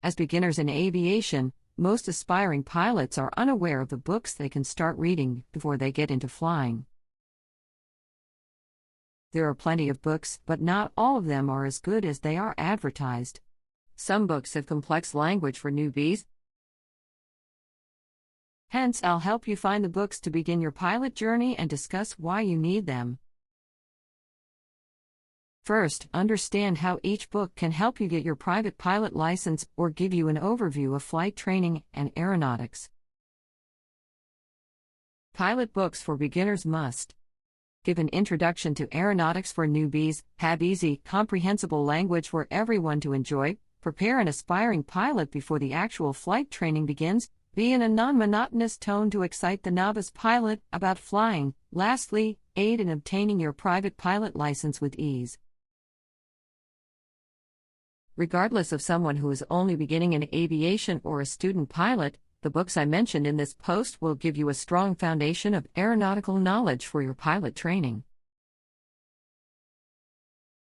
As beginners in aviation, most aspiring pilots are unaware of the books they can start reading before they get into flying. There are plenty of books, but not all of them are as good as they are advertised. Some books have complex language for newbies. Hence, I'll help you find the books to begin your pilot journey and discuss why you need them. First, understand how each book can help you get your private pilot license or give you an overview of flight training and aeronautics. Pilot books for beginners must give an introduction to aeronautics for newbies, have easy, comprehensible language for everyone to enjoy, prepare an aspiring pilot before the actual flight training begins, be in a non-monotonous tone to excite the novice pilot about flying, lastly, aid in obtaining your private pilot license with ease. Regardless of someone who is only beginning in aviation or a student pilot, the books I mentioned in this post will give you a strong foundation of aeronautical knowledge for your pilot training.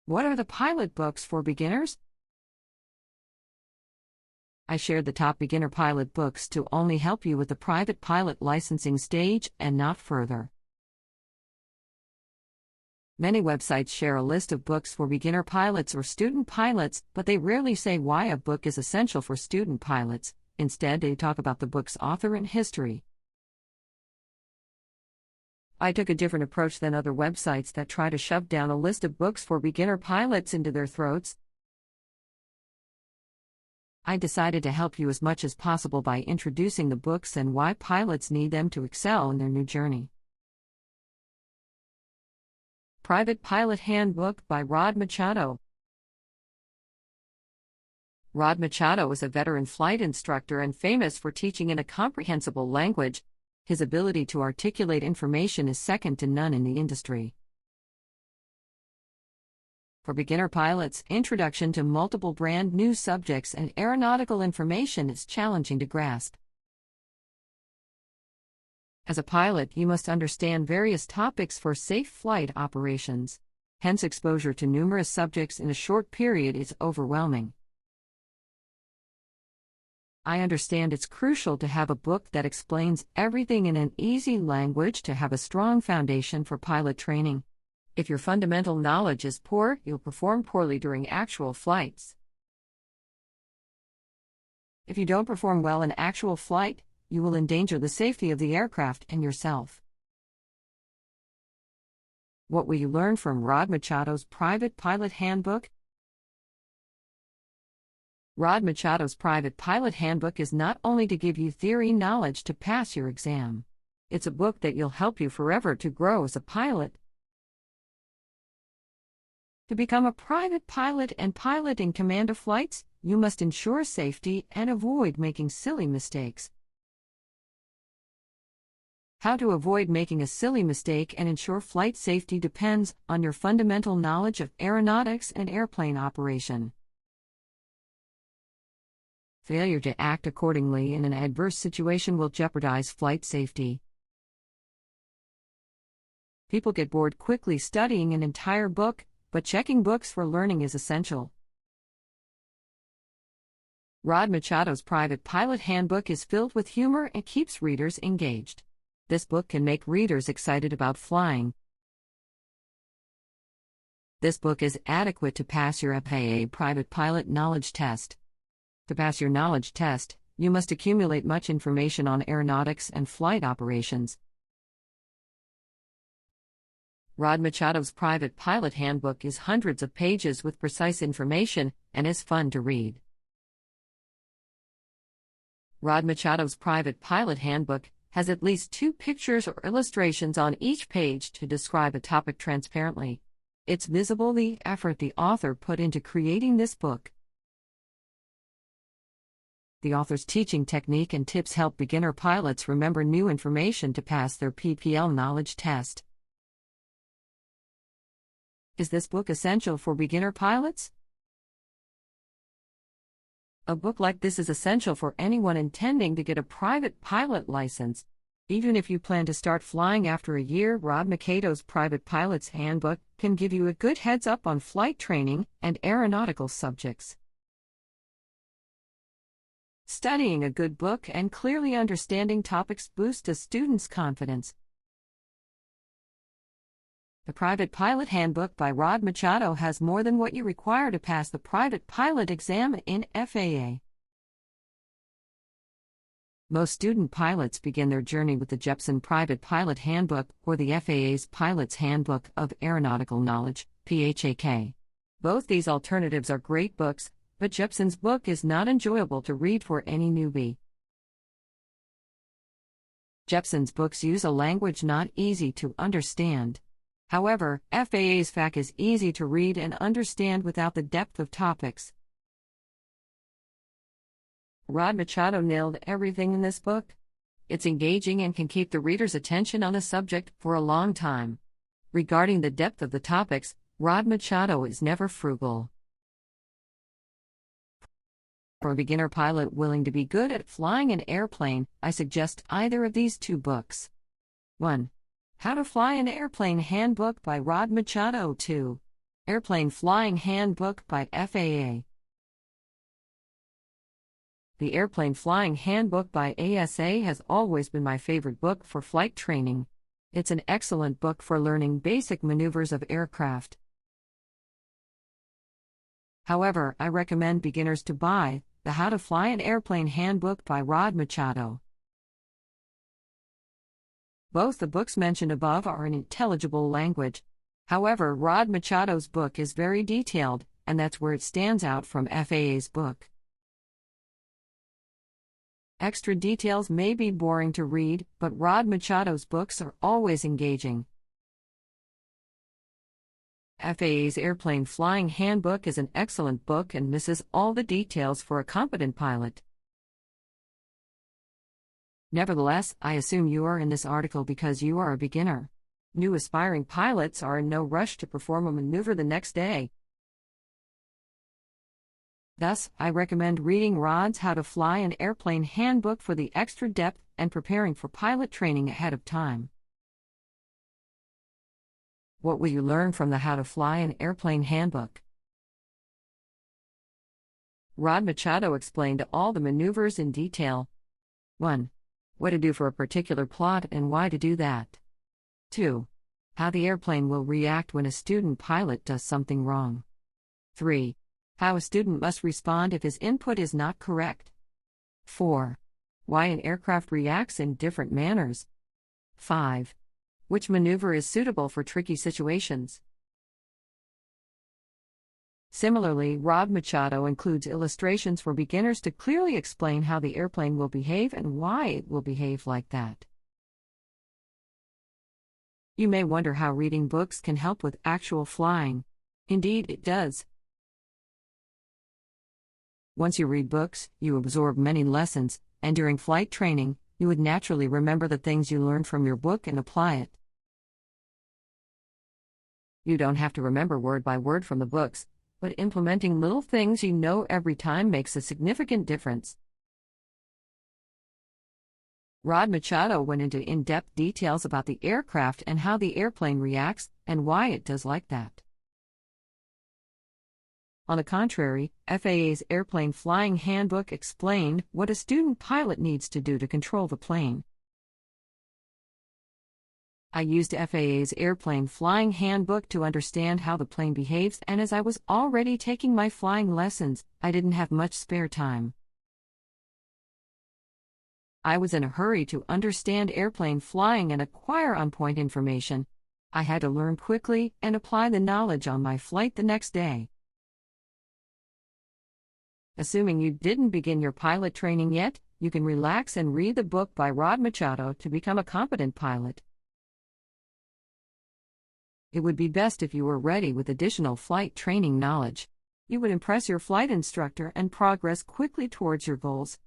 What are the pilot books for beginners? I shared the top beginner pilot books to only help you with the private pilot licensing stage and not further. Many websites share a list of books for beginner pilots or student pilots, but they rarely say why a book is essential for student pilots. Instead, they talk about the book's author and history. I took a different approach than other websites that try to shove down a list of books for beginner pilots into their throats. I decided to help you as much as possible by introducing the books and why pilots need them to excel in their new journey. Private Pilot Handbook by Rod Machado. Rod Machado is a veteran flight instructor and famous for teaching in a comprehensible language. His ability to articulate information is second to none in the industry. For beginner pilots, introduction to multiple brand new subjects and aeronautical information is challenging to grasp. As a pilot, you must understand various topics for safe flight operations. Hence, exposure to numerous subjects in a short period is overwhelming. I understand it's crucial to have a book that explains everything in an easy language to have a strong foundation for pilot training. If your fundamental knowledge is poor, you'll perform poorly during actual flights. If you don't perform well in actual flight, you will endanger the safety of the aircraft and yourself. What will you learn from Rod Machado's Private Pilot Handbook? Rod Machado's Private Pilot Handbook is not only to give you theory knowledge to pass your exam. It's a book that will help you forever to grow as a pilot. To become a private pilot and pilot in command of flights, you must ensure safety and avoid making silly mistakes. How to avoid making a silly mistake and ensure flight safety depends on your fundamental knowledge of aeronautics and airplane operation. Failure to act accordingly in an adverse situation will jeopardize flight safety. People get bored quickly studying an entire book, but checking books for learning is essential. Rod Machado's Private Pilot Handbook is filled with humor and keeps readers engaged. This book can make readers excited about flying. This book is adequate to pass your FAA Private Pilot Knowledge Test. To pass your knowledge test, you must accumulate much information on aeronautics and flight operations. Rod Machado's Private Pilot Handbook is hundreds of pages with precise information and is fun to read. Rod Machado's Private Pilot Handbook has at least 2 pictures or illustrations on each page to describe a topic transparently. It's visible the effort the author put into creating this book. The author's teaching technique and tips help beginner pilots remember new information to pass their PPL knowledge test. Is this book essential for beginner pilots? A book like this is essential for anyone intending to get a private pilot license. Even if you plan to start flying after a year, Rod Machado's Private Pilot's Handbook can give you a good heads up on flight training and aeronautical subjects. Studying a good book and clearly understanding topics boosts a student's confidence. The Private Pilot Handbook by Rod Machado has more than what you require to pass the private pilot exam in FAA. Most student pilots begin their journey with the Jepson Private Pilot Handbook or the FAA's Pilot's Handbook of Aeronautical Knowledge, PHAK. Both these alternatives are great books, but Jepson's book is not enjoyable to read for any newbie. Jepson's books use a language not easy to understand. However, FAA's FAK is easy to read and understand without the depth of topics. Rod Machado nailed everything in this book. It's engaging and can keep the reader's attention on the subject for a long time. Regarding the depth of the topics, Rod Machado is never frugal. For a beginner pilot willing to be good at flying an airplane, I suggest either of these two books. 1. How to Fly an Airplane Handbook by Rod Machado. 2. Airplane Flying Handbook by FAA. The Airplane Flying Handbook by ASA has always been my favorite book for flight training. It's an excellent book for learning basic maneuvers of aircraft. However, I recommend beginners to buy the How to Fly an Airplane Handbook by Rod Machado. Both the books mentioned above are in intelligible language. However, Rod Machado's book is very detailed, and that's where it stands out from FAA's book. Extra details may be boring to read, but Rod Machado's books are always engaging. FAA's Airplane Flying Handbook is an excellent book and misses all the details for a competent pilot. Nevertheless, I assume you are in this article because you are a beginner. New aspiring pilots are in no rush to perform a maneuver the next day. Thus, I recommend reading Rod's How to Fly an Airplane Handbook for the extra depth and preparing for pilot training ahead of time. What will you learn from the How to Fly an Airplane Handbook? Rod Machado explained all the maneuvers in detail. 1. What to do for a particular plot and why to do that. 2. How the airplane will react when a student pilot does something wrong. 3. How a student must respond if his input is not correct. 4. Why an aircraft reacts in different manners. 5. Which maneuver is suitable for tricky situations. Similarly, Rod Machado includes illustrations for beginners to clearly explain how the airplane will behave and why it will behave like that. You may wonder how reading books can help with actual flying. Indeed, it does. Once you read books, you absorb many lessons, and during flight training, you would naturally remember the things you learned from your book and apply it. You don't have to remember word by word from the books, but implementing little things you know every time makes a significant difference. Rod Machado went into in-depth details about the aircraft and how the airplane reacts, and why it does like that. On the contrary, FAA's Airplane Flying Handbook explained what a student pilot needs to do to control the plane. I used FAA's Airplane Flying Handbook to understand how the plane behaves, and as I was already taking my flying lessons, I didn't have much spare time. I was in a hurry to understand airplane flying and acquire on-point information. I had to learn quickly and apply the knowledge on my flight the next day. Assuming you didn't begin your pilot training yet, you can relax and read the book by Rod Machado to become a competent pilot. It would be best if you were ready with additional flight training knowledge. You would impress your flight instructor and progress quickly towards your goals.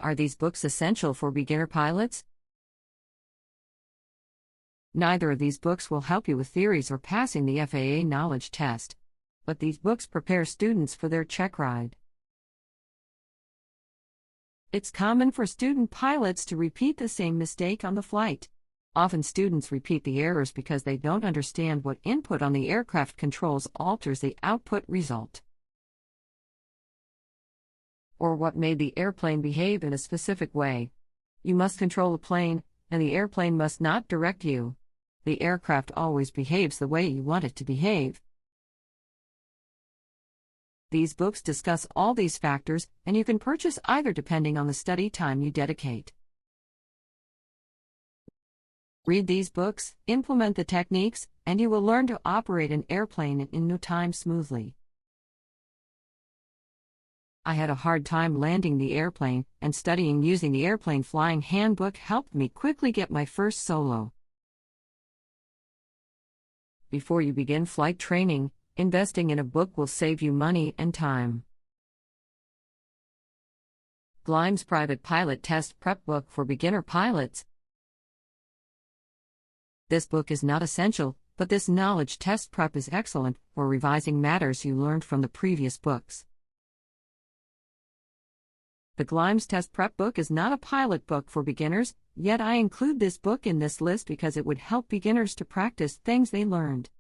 Are these books essential for beginner pilots? Neither of these books will help you with theories or passing the FAA knowledge test. But these books prepare students for their check ride. It's common for student pilots to repeat the same mistake on the flight. Often students repeat the errors because they don't understand what input on the aircraft controls alters the output result. or what made the airplane behave in a specific way. You must control the plane, and the airplane must not direct you. The aircraft always behaves the way you want it to behave. These books discuss all these factors, and you can purchase either depending on the study time you dedicate. Read these books, implement the techniques, and you will learn to operate an airplane in no time smoothly. I had a hard time landing the airplane, and studying using the Airplane Flying Handbook helped me quickly get my first solo. Before you begin flight training, investing in a book will save you money and time. Glime's Private Pilot Test Prep Book for Beginner Pilots. This book is not essential, but this knowledge test prep is excellent for revising matters you learned from the previous books. The Glime's Test Prep Book is not a pilot book for beginners, yet I include this book in this list because it would help beginners to practice things they learned.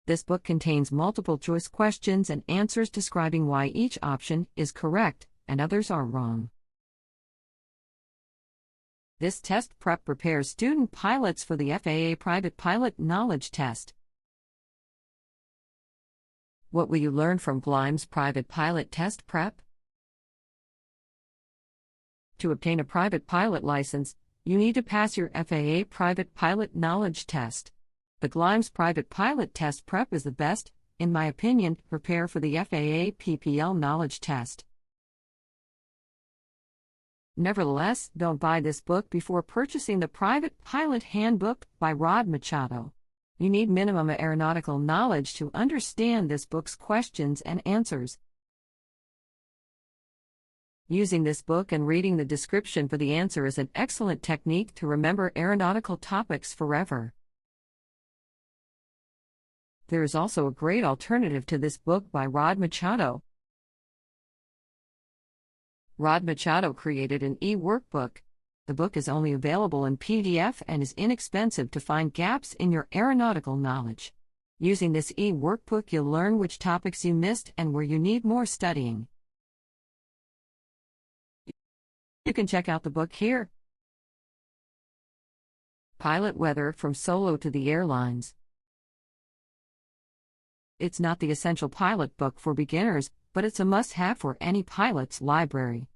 This book contains multiple choice questions and answers describing why each option is correct and others are wrong. This test prep prepares student pilots for the FAA Private Pilot Knowledge Test. What will you learn from Glime's Private Pilot Test Prep? To obtain a private pilot license, you need to pass your FAA Private Pilot Knowledge Test. The Glime's Private Pilot Test Prep is the best, in my opinion, to prepare for the FAA PPL Knowledge Test. Nevertheless, don't buy this book before purchasing the Private Pilot Handbook by Rod Machado. You need minimum aeronautical knowledge to understand this book's questions and answers. Using this book and reading the description for the answer is an excellent technique to remember aeronautical topics forever. There is also a great alternative to this book by Rod Machado. Rod Machado created an e-workbook. The book is only available in PDF and is inexpensive to find gaps in your aeronautical knowledge. Using this e-workbook, you'll learn which topics you missed and where you need more studying. You can check out the book here. Pilot Weather from Solo to the Airlines. It's not the essential pilot book for beginners, but it's a must-have for any pilot's library.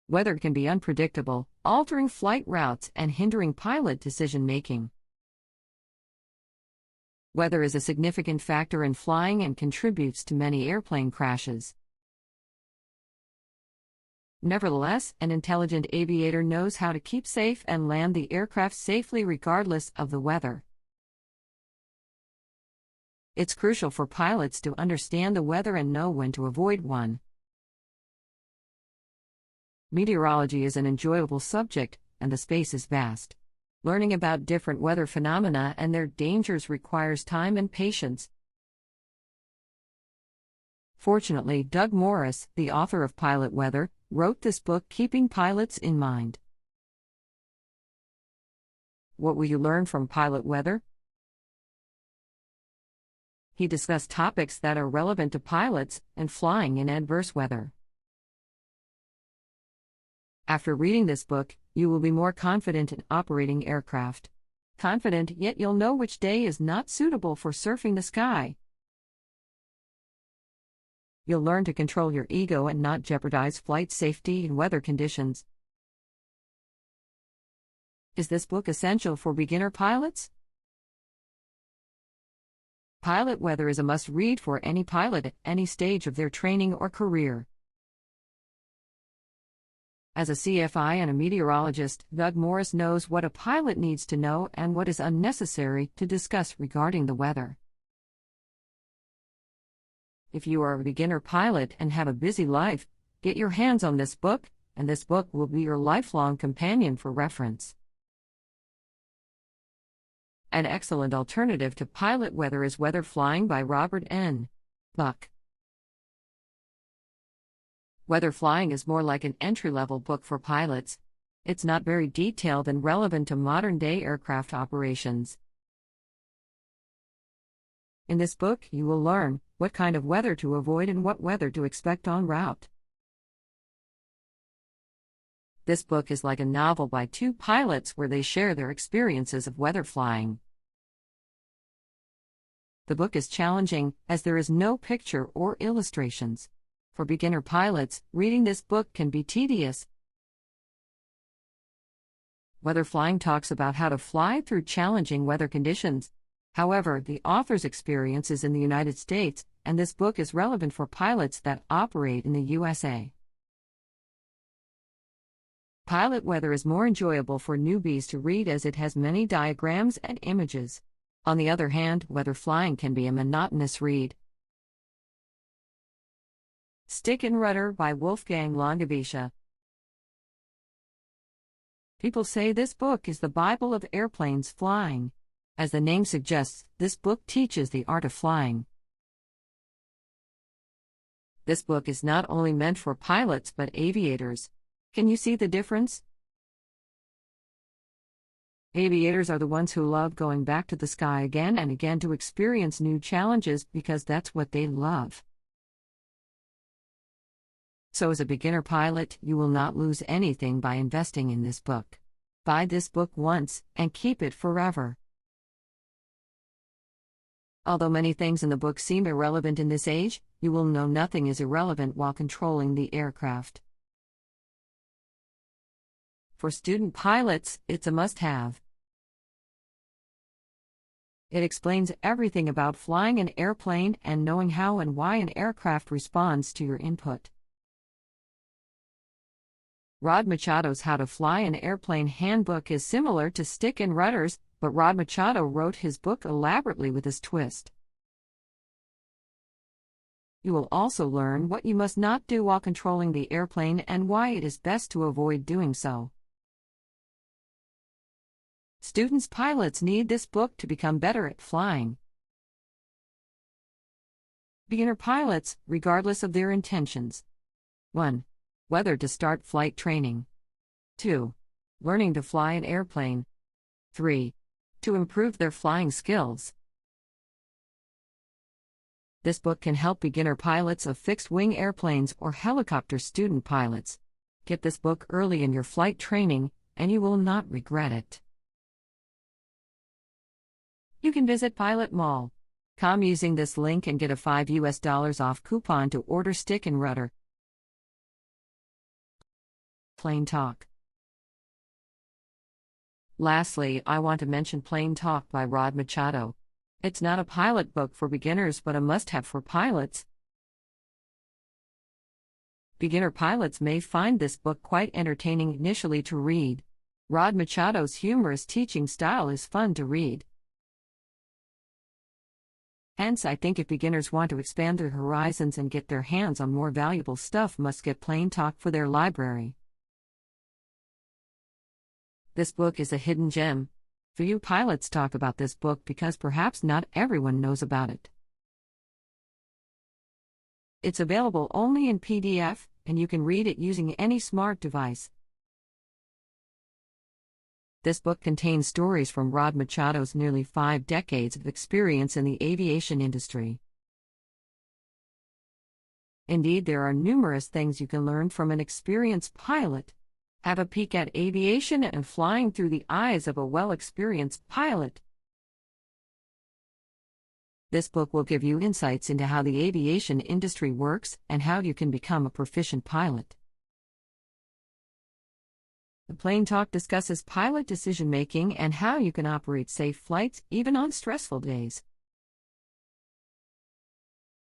Weather can be unpredictable, altering flight routes and hindering pilot decision-making. Weather is a significant factor in flying and contributes to many airplane crashes. Nevertheless, an intelligent aviator knows how to keep safe and land the aircraft safely regardless of the weather. It's crucial for pilots to understand the weather and know when to avoid one. Meteorology is an enjoyable subject, and the space is vast. Learning about different weather phenomena and their dangers requires time and patience. Fortunately, Doug Morris, the author of Pilot Weather, wrote this book keeping pilots in mind. What will you learn from Pilot Weather? He discussed topics that are relevant to pilots and flying in adverse weather. After reading this book, you will be more confident in operating aircraft. Confident, yet you'll know which day is not suitable for surfing the sky. You'll learn to control your ego and not jeopardize flight safety in weather conditions. Is this book essential for beginner pilots? Pilot Weather is a must-read for any pilot at any stage of their training or career. As a CFI and a meteorologist, Doug Morris knows what a pilot needs to know and what is unnecessary to discuss regarding the weather. If you are a beginner pilot and have a busy life, get your hands on this book, and this book will be your lifelong companion for reference. An excellent alternative to Pilot Weather is Weather Flying by Robert N. Buck. Weather Flying is more like an entry-level book for pilots. It's not very detailed and relevant to modern-day aircraft operations. In this book, you will learn what kind of weather to avoid and what weather to expect en route. This book is like a novel by two pilots where they share their experiences of weather flying. The book is challenging, as there is no picture or illustrations. For beginner pilots, reading this book can be tedious. Weather Flying talks about how to fly through challenging weather conditions. However, the author's experience is in the United States, and this book is relevant for pilots that operate in the USA. Pilot Weather is more enjoyable for newbies to read as it has many diagrams and images. On the other hand, Weather Flying can be a monotonous read. Stick and Rudder by Wolfgang Langewiesche. People say this book is the Bible of airplanes flying. As the name suggests, this book teaches the art of flying. This book is not only meant for pilots but aviators. Can you see the difference? Aviators are the ones who love going back to the sky again and again to experience new challenges because that's what they love. So as a beginner pilot, you will not lose anything by investing in this book. Buy this book once and keep it forever. Although many things in the book seem irrelevant in this age, you will know nothing is irrelevant while controlling the aircraft. For student pilots, it's a must-have. It explains everything about flying an airplane and knowing how and why an aircraft responds to your input. Rod Machado's How to Fly an Airplane handbook is similar to Stick and Rudder's, but Rod Machado wrote his book elaborately with his twist. You will also learn what you must not do while controlling the airplane and why it is best to avoid doing so. Students pilots need this book to become better at flying. Beginner pilots, regardless of their intentions. 1. Whether to start flight training. 2. Learning to fly an airplane. 3. To improve their flying skills. This book can help beginner pilots of fixed-wing airplanes or helicopter student pilots. Get this book early in your flight training, and you will not regret it. You can visit pilotmall.com using this link and get a $5 off coupon to order Stick and Rudder. Plane Talk. Lastly, I want to mention Plane Talk by Rod Machado. It's not a pilot book for beginners but a must-have for pilots. Beginner pilots may find this book quite entertaining initially to read. Rod Machado's humorous teaching style is fun to read. Hence, I think if beginners want to expand their horizons and get their hands on more valuable stuff, must get Plane Talk for their library. This book is a hidden gem. Few pilots talk about this book because perhaps not everyone knows about it. It's available only in PDF, and you can read it using any smart device. This book contains stories from Rod Machado's nearly 5 decades of experience in the aviation industry. Indeed, there are numerous things you can learn from an experienced pilot. Have a peek at aviation and flying through the eyes of a well-experienced pilot. This book will give you insights into how the aviation industry works and how you can become a proficient pilot. The Plane Talk discusses pilot decision-making and how you can operate safe flights even on stressful days.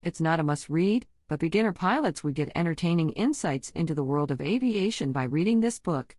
It's not a must-read, but beginner pilots would get entertaining insights into the world of aviation by reading this book.